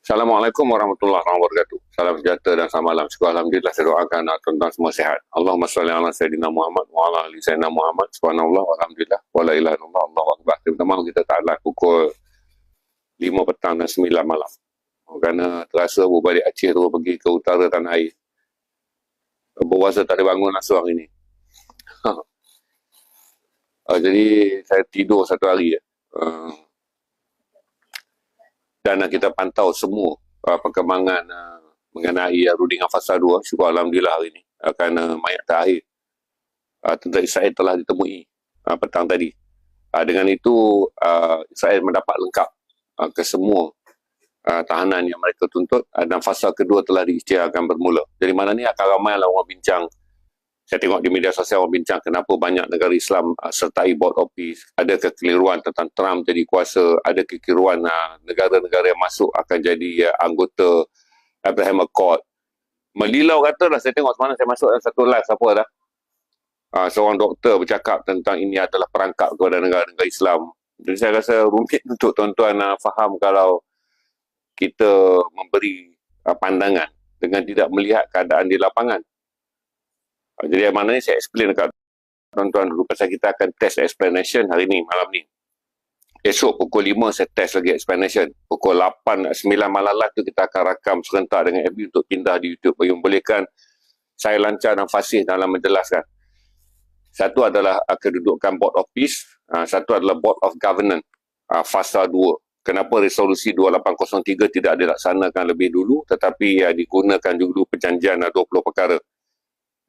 Assalamualaikum warahmatullahi wabarakatuh. Salam sejahtera dan selamat malam. Syukur Alhamdulillah saya doakan tuan-tuan semua sihat. Allahumma salli ala Sayyidina Muhammad wa ala ali Sayyidina Muhammad. Subhanallah walhamdulillah wa la ilaha illallah Allahu akbar. Terutama kita taklah pukul 5 petang dan 9 malam. Kerana terasa berbalik Aceh tu pergi ke utara tanah air. Berpuasa tak ada bangun langsung hari ni. Jadi saya tidur satu hari. Dan kita pantau semua perkembangan mengenai rundingan fasa 2. Syukur Alhamdulillah hari ini. Kerana mayat terakhir tentera Israel telah ditemui petang tadi. Dengan itu, Israel mendapat lengkap ke semua tahanan yang mereka tuntut dan fasa kedua telah diisytiharkan bermula. Jadi mana ni akan ramai lah orang bincang. Saya tengok di media sosial orang bincang kenapa banyak negara Islam sertai board of peace. Ada kekeliruan tentang Trump jadi kuasa, ada kekeliruan negara-negara yang masuk akan jadi anggota Abraham Accord. Melilau kata dah, saya tengok semalam saya masuk dalam satu live, siapa dah? Seorang doktor bercakap tentang ini adalah perangkap kepada negara-negara Islam. Jadi saya rasa rumit untuk tuan-tuan faham kalau kita memberi pandangan dengan tidak melihat keadaan di lapangan. Jadi yang mana ni saya explain dekat tuan-tuan dulu pasal kita akan test explanation hari ni, malam ni. Esok pukul 5 saya test lagi explanation. Pukul 8, 9 malam lah tu kita akan rakam serentak dengan FB untuk pindah di YouTube bagi membolehkan saya lancar dan fasih dalam menjelaskan. Satu adalah kedudukan Board of Peace, satu adalah Board of Governance, fasa 2. Kenapa resolusi 2803 tidak dilaksanakan lebih dulu tetapi digunakan dulu perjanjian 20 perkara.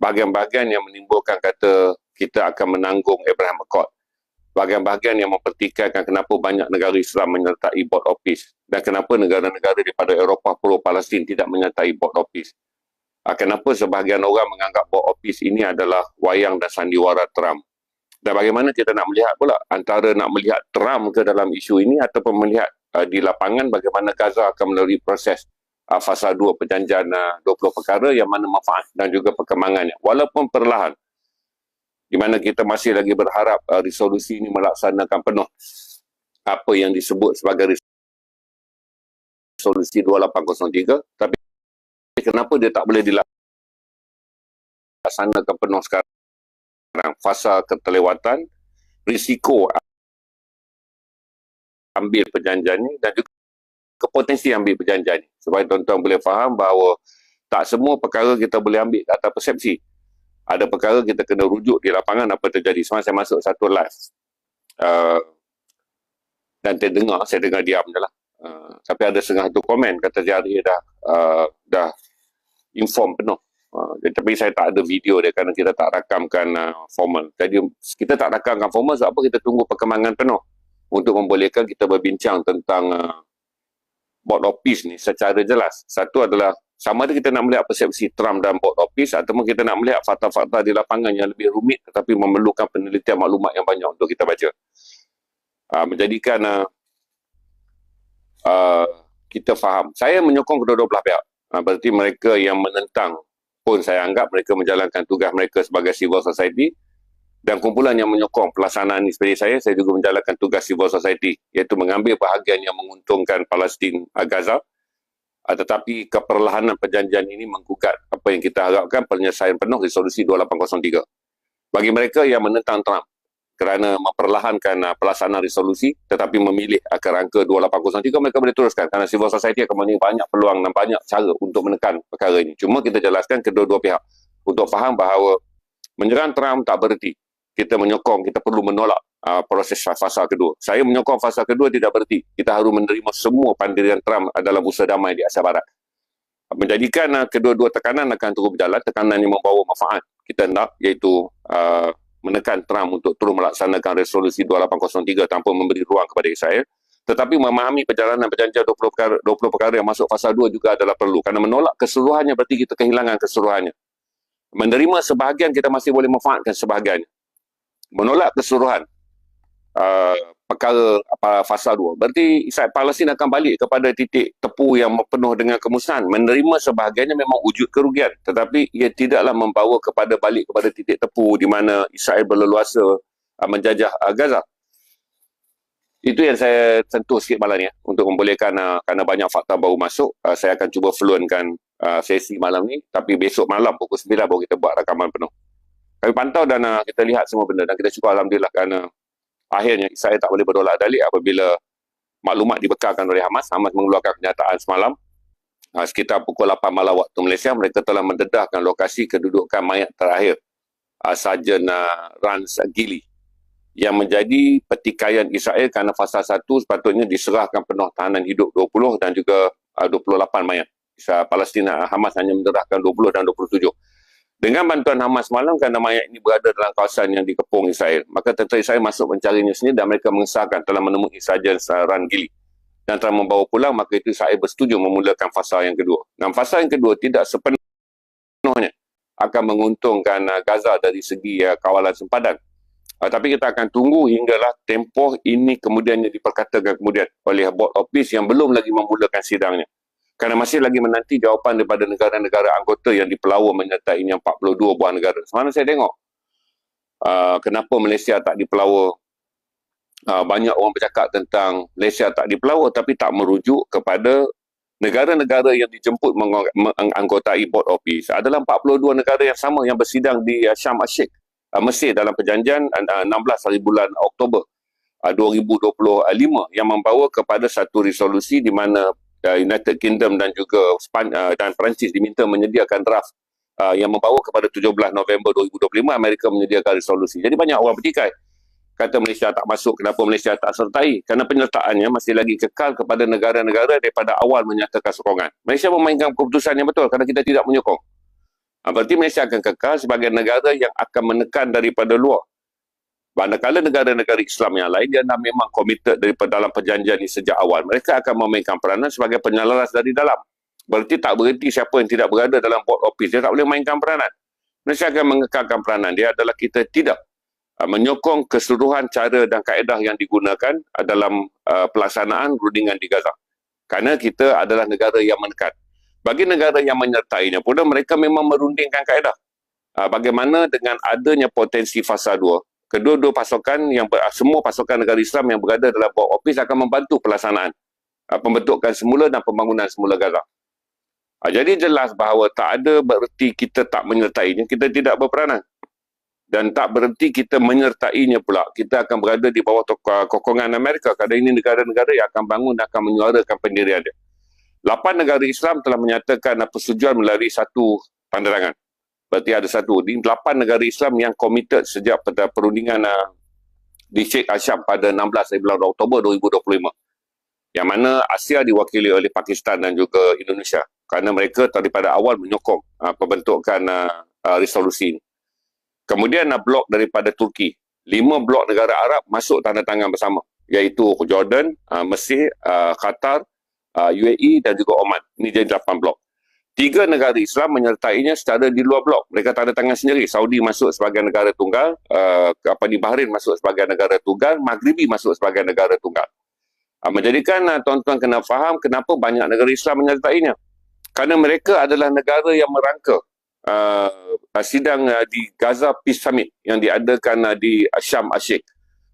Bahagian-bahagian yang menimbulkan kata kita akan menanggung Abraham Accord. Bahagian-bahagian yang mempertikaikan kenapa banyak negara Islam menyertai Board of Peace dan kenapa negara-negara daripada Eropah pro-Palestin tidak menyertai Board of Peace. Kenapa sebahagian orang menganggap Board of Peace ini adalah wayang dan sandiwara Trump. Dan bagaimana kita nak melihat pula antara nak melihat Trump ke dalam isu ini ataupun melihat di lapangan bagaimana Gaza akan melalui proses fasa 2 perjanjian 20 perkara yang mana manfaat dan juga perkembangannya. Walaupun perlahan, di mana kita masih lagi berharap resolusi ini melaksanakan penuh apa yang disebut sebagai resolusi 2803, tapi kenapa dia tak boleh dilaksanakan penuh sekarang? Fasa keterlewatan, risiko ambil perjanjian ini dan juga kepotensi ambil perjanjian ini. Supaya tuan-tuan boleh faham bahawa tak semua perkara kita boleh ambil ke atas persepsi. Ada perkara kita kena rujuk di lapangan apa terjadi. Semalam saya masuk satu live dan saya dengar diam je lah. Tapi ada setengah satu komen kata Jari dah inform penuh. Tapi saya tak ada video dia kerana kita tak rakamkan formal. Jadi kita tak rakamkan formal sebab apa? Kita tunggu perkembangan penuh untuk membolehkan kita berbincang tentang Board of Peace ni secara jelas. Satu adalah sama ada kita nak melihat persepsi Trump dan Board of Peace ataupun kita nak melihat fakta-fakta di lapangan yang lebih rumit tetapi memerlukan penelitian maklumat yang banyak untuk kita baca. Menjadikan kita faham. Saya menyokong kedua-dua belah pihak. Berarti mereka yang menentang pun saya anggap mereka menjalankan tugas mereka sebagai civil society. Dan kumpulan yang menyokong pelaksanaan ini seperti saya juga menjalankan tugas civil society, iaitu mengambil bahagian yang menguntungkan Palestin Gaza. Tetapi keperlahanan perjanjian ini menggugat apa yang kita harapkan penyelesaian penuh resolusi 2803. Bagi mereka yang menentang Trump kerana memperlahankan pelaksanaan resolusi tetapi memilih kerangka 2803, mereka boleh teruskan kerana civil society akan mempunyai banyak peluang dan banyak cara untuk menekan perkara ini. Cuma kita jelaskan kedua-dua pihak untuk faham bahawa menyerang Trump tak bererti kita menyokong, kita perlu menolak proses fasa kedua. Saya menyokong fasa kedua tidak bererti kita harus menerima semua pendirian Trump adalah usaha damai di Asia Barat. Menjadikan kedua-dua tekanan akan terus berjalan, tekanan yang membawa manfaat kita nak, iaitu menekan Trump untuk terus melaksanakan resolusi 2803 tanpa memberi ruang kepada Israel. Tetapi memahami perjalanan perjanjian 20 perkara yang masuk fasa 2 juga adalah perlu. Kerana menolak keseluruhannya berarti kita kehilangan keseluruhannya. Menerima sebahagian kita masih boleh manfaatkan sebahagiannya. Menolak keseluruhan perkara fasa 2 berarti Israel Palestin akan balik kepada titik tepu yang penuh dengan kemusnahan. Menerima sebahagiannya memang wujud kerugian, tetapi ia tidaklah membawa kepada balik kepada titik tepu di mana Israel berleluasa menjajah Gaza. Itu yang saya sentuh sikit malam ni untuk membolehkan kerana banyak fakta baru masuk, saya akan cuba fluentkan sesi malam ni, tapi besok malam pukul 9 baru kita buat rakaman penuh. Kami pantau dan kita lihat semua benda dan kita syukur Alhamdulillah kerana akhirnya Israel tak boleh bertolak dalik apabila maklumat dibekalkan oleh Hamas. Hamas mengeluarkan kenyataan semalam sekitar pukul 8 malam waktu Malaysia, mereka telah mendedahkan lokasi kedudukan mayat terakhir Sarjan Rans Gili yang menjadi petikaian Israel kerana fasa 1 sepatutnya diserahkan penuh tahanan hidup 20 dan juga 28 mayat. Palestin Hamas hanya mendedahkan 20 dan 27. Dengan bantuan Hamas malam kerana mayat ini berada dalam kawasan yang dikepung Israel, maka tentera Israel masuk mencarinya sendiri dan mereka mengesahkan telah menemui Sarjan Ran Gili dan telah membawa pulang, maka itu Israel bersetuju memulakan fasa yang kedua. Dan fasa yang kedua tidak sepenuhnya akan menguntungkan Gaza dari segi kawalan sempadan. Tapi kita akan tunggu hinggalah tempoh ini kemudiannya diperkatakan kemudian oleh Board of Peace yang belum lagi memulakan sidangnya. Kerana masih lagi menanti jawapan daripada negara-negara anggota yang dipelawa menyertainya 42 buah negara. Semana saya tengok kenapa Malaysia tak dipelawa. Banyak orang bercakap tentang Malaysia tak dipelawa tapi tak merujuk kepada negara-negara yang dijemput menganggotai Board of Peace adalah 42 negara yang sama yang bersidang di Sharm el-Sheikh, Mesir dalam perjanjian 16 hari bulan Oktober 2025 yang membawa kepada satu resolusi di mana United Kingdom dan juga dan Perancis diminta menyediakan draft yang membawa kepada 17 November 2025 Amerika menyediakan resolusi. Jadi banyak orang bertikai kata Malaysia tak masuk, kenapa Malaysia tak sertai? Kerana penyertaannya masih lagi kekal kepada negara-negara daripada awal menyatakan sokongan. Malaysia memainkan keputusan yang betul kerana kita tidak menyokong. Berarti Malaysia akan kekal sebagai negara yang akan menekan daripada luar. Manakala negara-negara Islam yang lain dia memang komited daripada dalam perjanjian ini sejak awal. Mereka akan memainkan peranan sebagai penyelaras dari dalam. Berarti tak berhenti siapa yang tidak berada dalam Board of Peace. Dia tak boleh mainkan peranan. Malaysia akan mengekalkan peranan. Dia adalah kita tidak menyokong keseluruhan cara dan kaedah yang digunakan dalam pelaksanaan rundingan di Gaza. Kerana kita adalah negara yang menekan. Bagi negara yang menyertainya pula, mereka memang merundingkan kaedah. Bagaimana dengan adanya potensi fasa 2, kedua-dua pasukan semua pasukan negara Islam yang berada dalam Board of Peace akan membantu pelaksanaan pembentukan semula dan pembangunan semula Gaza. Jadi jelas bahawa tak ada bererti kita tak menyertainya, kita tidak berperanan. Dan tak berhenti kita menyertainya pula. Kita akan berada di bawah kokongan Amerika. Kerana ini negara-negara yang akan bangun dan akan menyuarakan pendirian dia. 8 negara Islam telah menyatakan persetujuan melalui satu pandangan. Berarti ada satu. Di 8 negara Islam yang komited sejak perundingan di Sheikh Hasham pada 16 bulan Oktober 2025. Yang mana Asia diwakili oleh Pakistan dan juga Indonesia. Kerana mereka daripada awal menyokong pembentukan resolusi ini. Kemudian blok daripada Turki. 5 blok negara Arab masuk tanda tangan bersama. Iaitu Jordan, Mesir, Qatar, UAE dan juga Oman. Ini jadi 8 blok. 3 negara Islam menyertainya secara di luar blok. Mereka tanda tangan sendiri. Saudi masuk sebagai negara tunggal. Bahrain masuk sebagai negara tunggal. Maghribi masuk sebagai negara tunggal. Menjadikan tuan-tuan kena faham kenapa banyak negara Islam menyertainya. Kerana mereka adalah negara yang merangka sidang di Gaza Peace Summit yang diadakan di Sharm el-Sheikh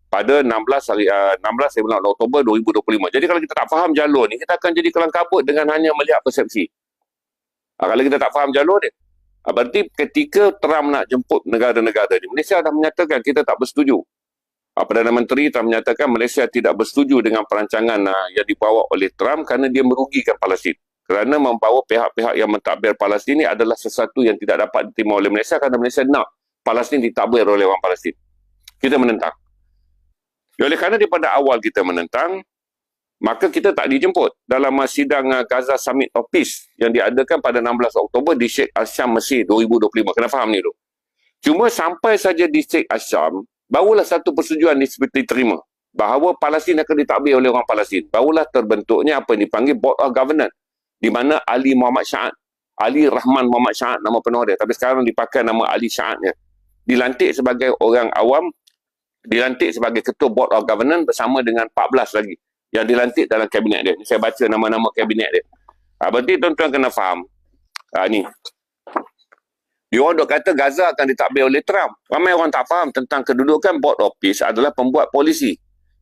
pada 16 bulan Oktober 2025. Jadi kalau kita tak faham jalur ni, kita akan jadi kelang kabut dengan hanya melihat persepsi. Kalau kita tak faham jalur dia, berarti ketika Trump nak jemput negara-negara ni, Malaysia dah menyatakan kita tak bersetuju. Perdana Menteri telah menyatakan Malaysia tidak bersetuju dengan perancangan yang dibawa oleh Trump kerana dia merugikan Palestin. Kerana membawa pihak-pihak yang mentadbir Palestin ini adalah sesuatu yang tidak dapat diterima oleh Malaysia kerana Malaysia nak Palestin ditadbir oleh orang Palestin. Kita menentang. Oleh kerana daripada awal kita menentang, maka kita tak dijemput dalam sidang Gaza Summit of Peace yang diadakan pada 16 Oktober di Sheikh Hasham, Mesir 2025. Kena faham ni dulu. Cuma sampai saja di Sheikh Hasham, barulah satu persetujuan diterima bahawa Palestin akan ditadbir oleh orang Palestin. Barulah terbentuknya apa yang dipanggil Board of Governance, di mana Ali Muhammad Syahad, Ali Rahman Muhammad Syahad nama penuh dia, tapi sekarang dipakai nama Ali Syahad dia. Dilantik sebagai orang awam, dilantik sebagai ketua Board of Governance bersama dengan 14 lagi yang dilantik dalam kabinet dia. Saya baca nama-nama kabinet dia. Berarti tuan-tuan kena faham. Ni. Dia orang duk kata Gaza akan ditadbir oleh Trump. Ramai orang tak faham tentang kedudukan Board of Peace adalah pembuat polisi.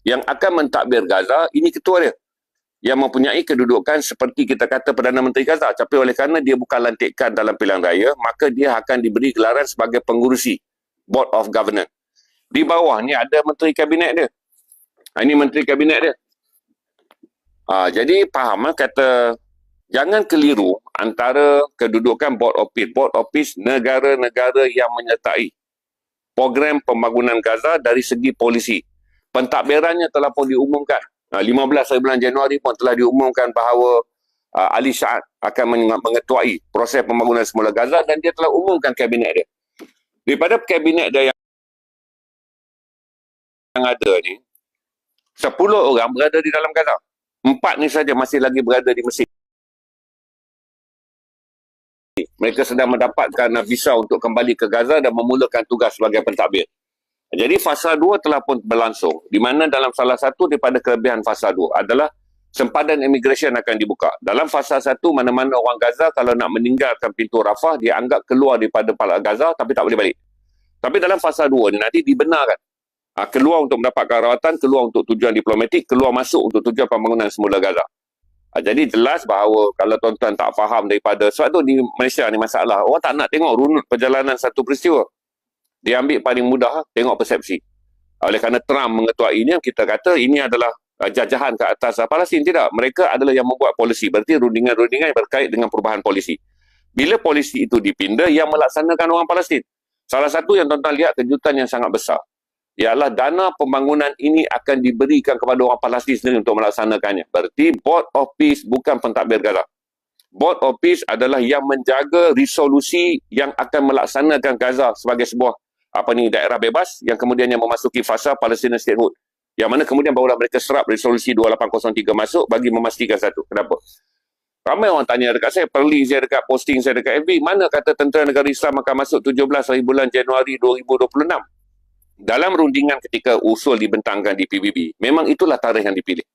yang akan mentadbir Gaza, ini ketua dia yang mempunyai kedudukan seperti kita kata Perdana Menteri Gaza. Tapi oleh kerana dia bukan lantikan dalam pilihan raya, maka dia akan diberi gelaran sebagai pengurusi Board of Governors. Di bawah ni ada Menteri Kabinet dia. Ini Menteri Kabinet dia. Jadi faham kata jangan keliru antara kedudukan Board of Peace. Board of Peace negara-negara yang menyertai program pembangunan Gaza dari segi polisi. Pentadbirannya telah pun diumumkan. 15 bulan Januari pun telah diumumkan bahawa Ali Shahad akan mengetuai proses pembangunan semula Gaza dan dia telah umumkan kabinet dia. Daripada kabinet dia yang ada ni, 10 orang berada di dalam Gaza. 4 ni saja masih lagi berada di Mesir. Mereka sedang mendapatkan visa untuk kembali ke Gaza dan memulakan tugas sebagai pentadbir. Jadi fasa 2 telah pun berlangsung, di mana dalam salah satu daripada kelebihan fasa 2 adalah sempadan imigresen akan dibuka. Dalam fasa 1, mana-mana orang Gaza kalau nak meninggalkan pintu Rafah, dia anggap keluar daripada Gaza tapi tak boleh balik. Tapi dalam fasa 2 ni nanti dibenarkan. Keluar untuk mendapatkan rawatan, keluar untuk tujuan diplomatik, keluar masuk untuk tujuan pembangunan semula Gaza. Jadi jelas bahawa kalau tuan-tuan tak faham daripada, sebab tu di Malaysia ni masalah, orang tak nak tengok runut perjalanan satu peristiwa. Dia ambil paling mudah, tengok persepsi. Oleh kerana Trump mengetuainya, kita kata ini adalah jajahan ke atas Palestin. Tidak, mereka adalah yang membuat polisi. Berarti rundingan-rundingan yang berkait dengan perubahan polisi. Bila polisi itu dipindah, yang melaksanakan orang Palestin. Salah satu yang tuan-tuan lihat kejutan yang sangat besar, ialah dana pembangunan ini akan diberikan kepada orang Palestin sendiri untuk melaksanakannya. Berarti Board of Peace bukan pentadbir Gaza. Board of Peace adalah yang menjaga resolusi yang akan melaksanakan Gaza sebagai sebuah daerah bebas yang kemudiannya memasuki fasa Palestina Statehood. Yang mana kemudian barulah mereka serap resolusi 2803 masuk bagi memastikan satu. Kenapa? Ramai orang tanya dekat saya, perli saya dekat posting saya dekat FB, mana kata Tentera Negara Islam akan masuk 17 hari bulan Januari 2026? Dalam rundingan ketika usul dibentangkan di PBB, memang itulah tarikh yang dipilih.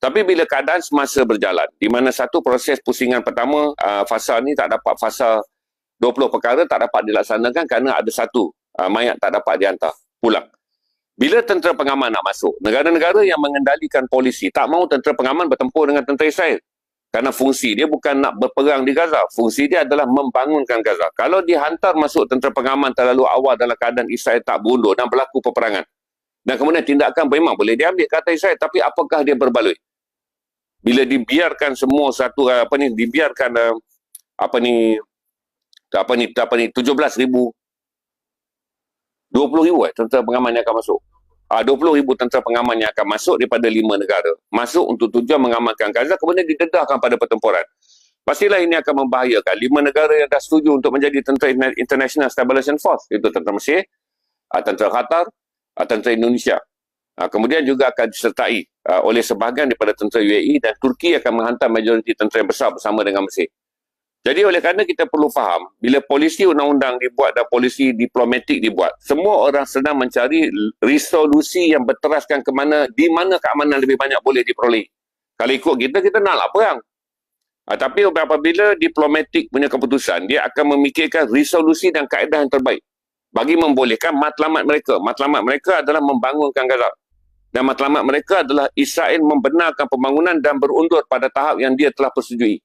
Tapi bila keadaan semasa berjalan, di mana satu proses pusingan pertama, fasa ni tak dapat, fasa 20 perkara tak dapat dilaksanakan kerana ada satu mayat tak dapat dihantar pulang. Bila tentera pengaman nak masuk, negara-negara yang mengendalikan polisi tak mahu tentera pengaman bertempur dengan tentera Israel. Kerana fungsi dia bukan nak berperang di Gaza. Fungsi dia adalah membangunkan Gaza. Kalau dihantar masuk tentera pengaman terlalu awal dalam keadaan Israel tak berundur dan berlaku peperangan, dan kemudian tindakan memang boleh diambil kata Israel, tapi apakah dia berbaloi? Bila dibiarkan semua satu, dibiarkan 17,000 20,000 tentera pengaman yang akan masuk. 20,000 tentera pengaman yang akan masuk daripada 5 negara. Masuk untuk tujuan mengamankan Gaza, kemudian didedahkan pada pertempuran. Pastilah ini akan membahayakan 5 negara yang dah setuju untuk menjadi tentera International Stabilization Force. Itu tentera Mesir, tentera Qatar, tentera Indonesia. Kemudian juga akan disertai oleh sebahagian daripada tentera UAE, dan Turki akan menghantar majoriti tentera yang besar bersama dengan Mesir. Jadi oleh kerana kita perlu faham, bila polisi undang-undang dibuat dan polisi diplomatik dibuat, semua orang sedang mencari resolusi yang berteraskan ke mana, di mana keamanan lebih banyak boleh diperoleh. Kalau ikut kita naklah perang. Tapi apabila diplomatik punya keputusan, dia akan memikirkan resolusi dan kaedah yang terbaik bagi membolehkan matlamat mereka. Matlamat mereka adalah membangunkan Gaza. Dan matlamat mereka adalah Israel membenarkan pembangunan dan berundur pada tahap yang dia telah persetujui.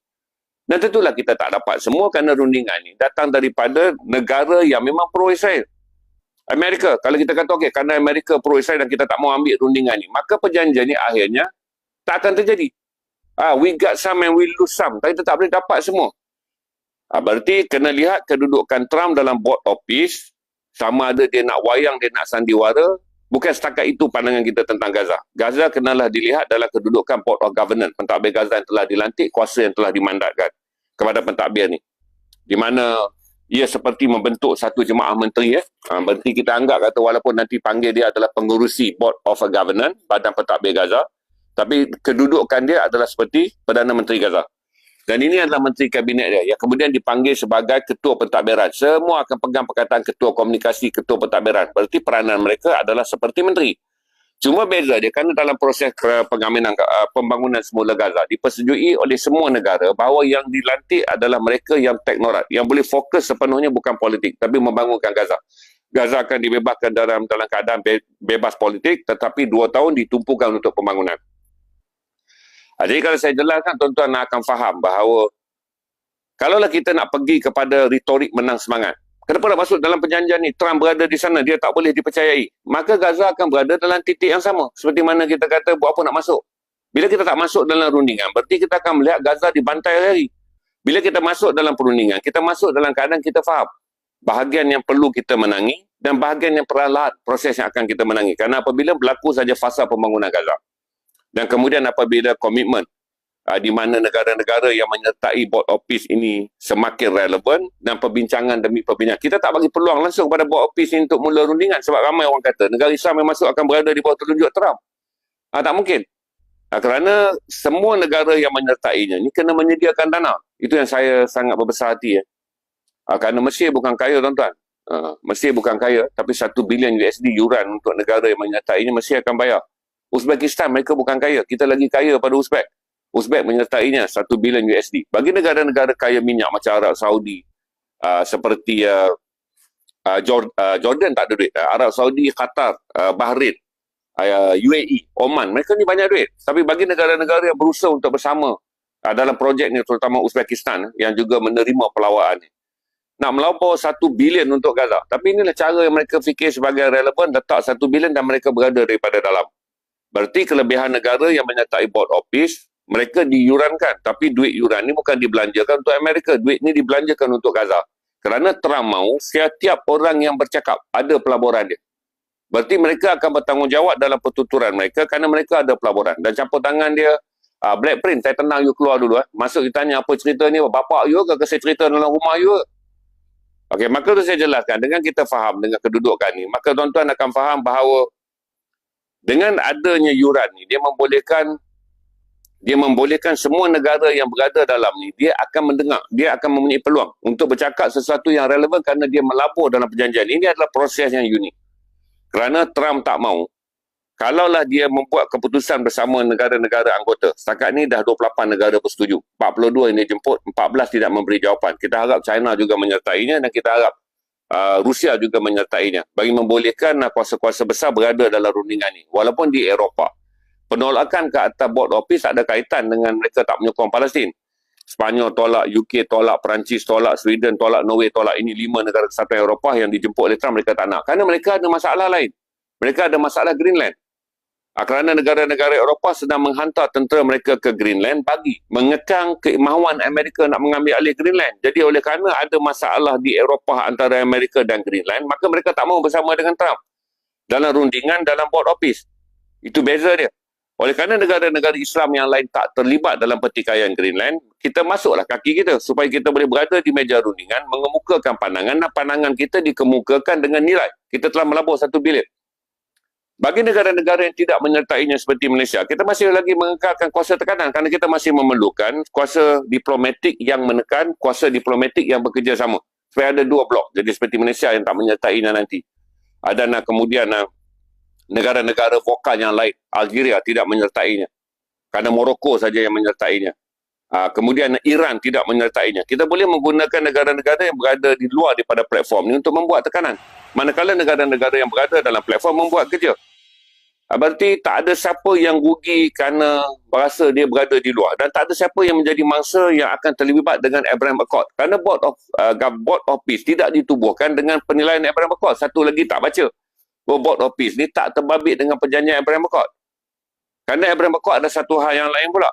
Dan tentulah kita tak dapat semua kerana rundingan ini datang daripada negara yang memang pro-Israel. Amerika, kalau kita kata okey, kerana Amerika pro-Israel dan kita tak mau ambil rundingan ini, maka perjanjian ini akhirnya tak akan terjadi. We got some and we lose some. Kita tak boleh dapat semua. Berarti kena lihat kedudukan Trump dalam Board of Peace, sama ada dia nak wayang, dia nak sandiwara. Bukan setakat itu pandangan kita tentang Gaza. Gaza kenalah dilihat dalam kedudukan Board of Governors, pentadbir Gaza yang telah dilantik, kuasa yang telah dimandatkan kepada pentadbir ni. Di mana ia seperti membentuk satu jemaah menteri. Berarti kita anggap kata walaupun nanti panggil dia adalah pengurusi Board of Governors, badan pentadbir Gaza, tapi kedudukan dia adalah seperti Perdana Menteri Gaza. Dan ini adalah menteri kabinet dia yang kemudian dipanggil sebagai ketua pentadbiran. Semua akan pegang perkataan ketua komunikasi, ketua pentadbiran. Berarti peranan mereka adalah seperti menteri. Cuma beza dia kerana dalam proses pembangunan semula Gaza dipersetujui oleh semua negara bahawa yang dilantik adalah mereka yang teknorat, yang boleh fokus sepenuhnya bukan politik tapi membangunkan Gaza. Gaza akan dibebaskan dalam keadaan bebas politik, tetapi 2 tahun ditumpukan untuk pembangunan. Jadi kalau saya jelaskan, tuan-tuan akan faham bahawa kalaulah kita nak pergi kepada retorik menang semangat, kenapa nak masuk dalam perjanjian ni? Trump berada di sana, dia tak boleh dipercayai. Maka Gaza akan berada dalam titik yang sama. Seperti mana kita kata, buat apa nak masuk? Bila kita tak masuk dalam rundingan, berarti kita akan melihat Gaza dibantai hari. Bila kita masuk dalam perundingan, kita masuk dalam keadaan kita faham bahagian yang perlu kita menangi dan bahagian yang perlahan proses yang akan kita menangi. Kerana apabila berlaku saja fasa pembangunan Gaza, dan kemudian apabila komitmen di mana negara-negara yang menyertai board of peace ini semakin relevan dan perbincangan demi perbincangan. Kita tak bagi peluang langsung pada board of peace ini untuk mula rundingan sebab ramai orang kata negara Islam yang masuk akan berada di bawah telunjuk Trump. Tak mungkin. Kerana semua negara yang menyertainya ini kena menyediakan dana. Itu yang saya sangat berbesar hati. Kerana Mesir bukan kaya, tuan-tuan. Mesir bukan kaya, tapi 1 bilion USD yuran untuk negara yang menyertainya Mesir akan bayar. Uzbekistan mereka bukan kaya. Kita lagi kaya pada Uzbek. Uzbek menyertainya 1 bilion USD. Bagi negara-negara kaya minyak macam Arab Saudi, seperti Jordan tak ada duit. Arab Saudi, Qatar, Bahrain, UAE, Oman, mereka ni banyak duit. Tapi bagi negara-negara yang berusaha untuk bersama dalam projek ni, terutama Uzbekistan yang juga menerima pelawaan ni, nak melampau 1 bilion untuk Gaza. Tapi inilah cara yang mereka fikir sebagai relevan, letak 1 bilion dan mereka berada daripada dalam. Berarti kelebihan negara yang menyertai board of peace, mereka diurankan. Tapi duit yuran ni bukan dibelanjakan untuk Amerika. Duit ni dibelanjakan untuk Gaza. Kerana Trump mahu setiap orang yang bercakap ada pelaburan dia. Berarti mereka akan bertanggungjawab dalam pertuturan mereka kerana mereka ada pelaburan. Dan campur tangan dia, Black Print, saya tenang you keluar dulu. Masuk ditanya apa cerita ni, bapak you ke saya cerita dalam rumah you? Okey, maka tu saya jelaskan. Dengan kita faham dengan kedudukan ni, maka tuan-tuan akan faham bahawa dengan adanya yuran ni, dia membolehkan semua negara yang berada dalam ni, dia akan mendengar, dia akan mempunyai peluang untuk bercakap sesuatu yang relevan kerana dia melabur dalam perjanjian. Ini adalah proses yang unik. Kerana Trump tak mahu, kalaulah dia membuat keputusan bersama negara-negara anggota, setakat ni dah 28 negara bersetuju, 42 yang dia jemput, 14 tidak memberi jawapan. Kita harap China juga menyertainya dan kita harap Rusia juga menyertainya bagi membolehkan kuasa-kuasa besar berada dalam rundingan ini. Walaupun di Eropah, penolakan ke atas board of peace tak ada kaitan dengan mereka tak menyokong Palestin. Sepanyol tolak, UK tolak, Perancis tolak, Sweden tolak, Norway tolak. Ini 5 negara kesatuan Eropah yang dijemput oleh Trump, mereka tak nak. Kerana mereka ada masalah lain. Mereka ada masalah Greenland. Kerana negara-negara Eropah sedang menghantar tentera mereka ke Greenland bagi mengekang kemahuan Amerika nak mengambil alih Greenland. Jadi oleh kerana ada masalah di Eropah antara Amerika dan Greenland, maka mereka tak mahu bersama dengan Trump dalam rundingan dalam board of peace. Itu beza dia. Oleh kerana negara-negara Islam yang lain tak terlibat dalam pertikaian Greenland, kita masuklah kaki kita supaya kita boleh berada di meja rundingan, mengemukakan pandangan dan pandangan kita dikemukakan dengan nilai. Kita telah melabur 1 bilion. Bagi negara-negara yang tidak menyertainya seperti Malaysia, kita masih lagi mengekalkan kuasa tekanan kerana kita masih memerlukan kuasa diplomatik yang menekan, kuasa diplomatik yang bekerjasama. Supaya ada 2 blok. Jadi seperti Malaysia yang tak menyertainya nanti. Dan kemudian negara-negara vokal yang lain, Algeria tidak menyertainya. Kerana Morocco saja yang menyertainya. Kemudian Iran tidak menyertainya. Kita boleh menggunakan negara-negara yang berada di luar daripada platform ini untuk membuat tekanan. Manakala negara-negara yang berada dalam platform membuat kerja. Berarti tak ada siapa yang rugi kerana berasa dia berada di luar. Dan tak ada siapa yang menjadi mangsa yang akan terlibat dengan Abraham Accord. Kerana board of peace tidak ditubuhkan dengan penilaian Abraham Accord. Satu lagi tak baca. Board of peace ni tak terbabit dengan perjanjian Abraham Accord. Kerana Abraham Accord ada satu hal yang lain pula.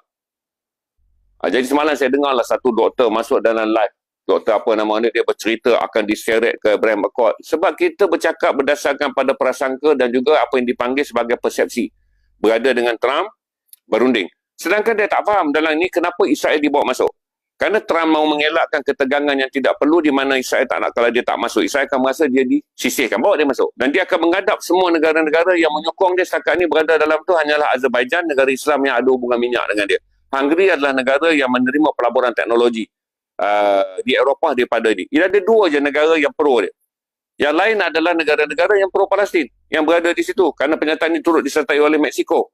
Jadi semalam saya dengarlah satu doktor masuk dalam live. Doktor apa nama dia bercerita akan diseret ke Abraham Accord. Sebab kita bercakap berdasarkan pada prasangka dan juga apa yang dipanggil sebagai persepsi. Berada dengan Trump, berunding. Sedangkan dia tak faham dalam ini kenapa Israel dibawa masuk. Kerana Trump mahu mengelakkan ketegangan yang tidak perlu di mana Israel tak nak, kalau dia tak masuk, Israel akan merasa dia disisihkan, bawa dia masuk. Dan dia akan menghadap semua negara-negara yang menyokong dia setakat ini berada dalam tu hanyalah Azerbaijan, negara Islam yang ada hubungan minyak dengan dia. Hungary adalah negara yang menerima pelaburan teknologi di Eropah daripada ini. Ia ada 2 je negara yang pro dia. Yang lain adalah negara-negara yang pro Palestin yang berada di situ kerana pernyataan ini turut disertai oleh Mexico.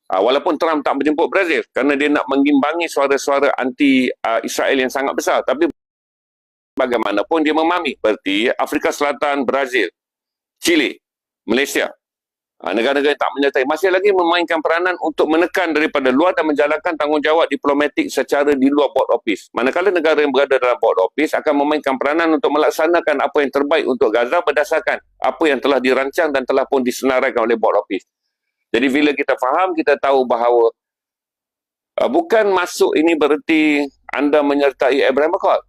Walaupun Trump tak menjemput Brazil kerana dia nak mengimbangi suara-suara anti Israel yang sangat besar, tapi bagaimanapun dia memahami. Berarti Afrika Selatan, Brazil, Chile, Malaysia, negara-negara yang tak menyertai masih lagi memainkan peranan untuk menekan daripada luar dan menjalankan tanggungjawab diplomatik secara di luar board office. Manakala negara yang berada dalam board office akan memainkan peranan untuk melaksanakan apa yang terbaik untuk Gaza berdasarkan apa yang telah dirancang dan telah pun disenaraikan oleh board office. Jadi bila kita faham, kita tahu bahawa bukan masuk ini bererti anda menyertai Abraham Accord.